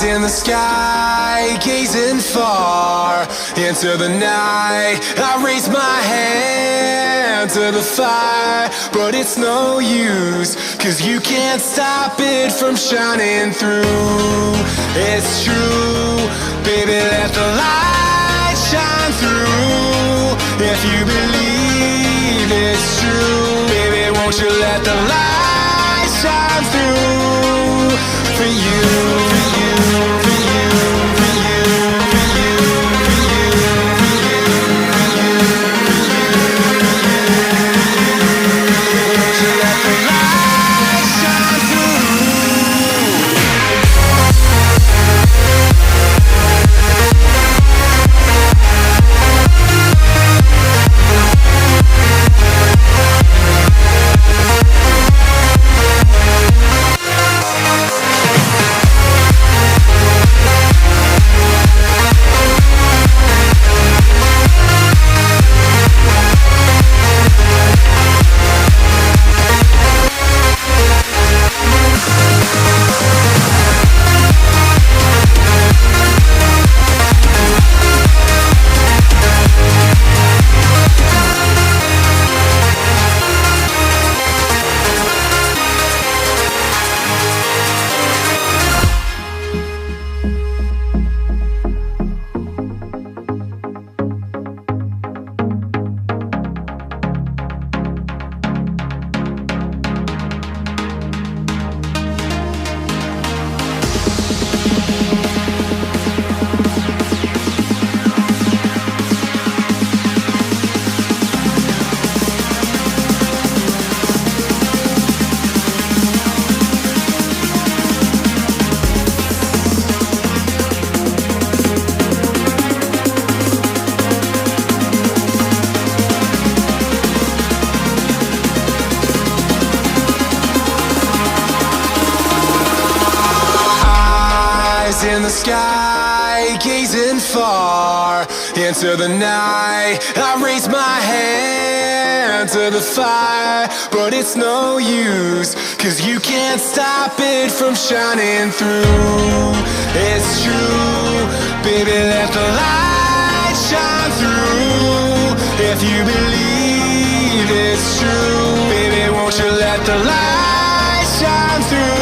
In the sky, gazing far into the night, I raise my hand to the fire, but it's no use, 'cause you can't stop it from shining through. It's true, baby, let the light shine through. If you believe it's true, baby, won't you let the light shine through for you, for you, for you, for you, for you, for you, for you, for you, won't you let the light shine through? In the sky, gazing far into the night, I raise my hand to the fire, but it's no use, 'cause you can't stop it from shining through. It's true, baby, let the light shine through. If you believe it's true, baby, won't you let the light shine through?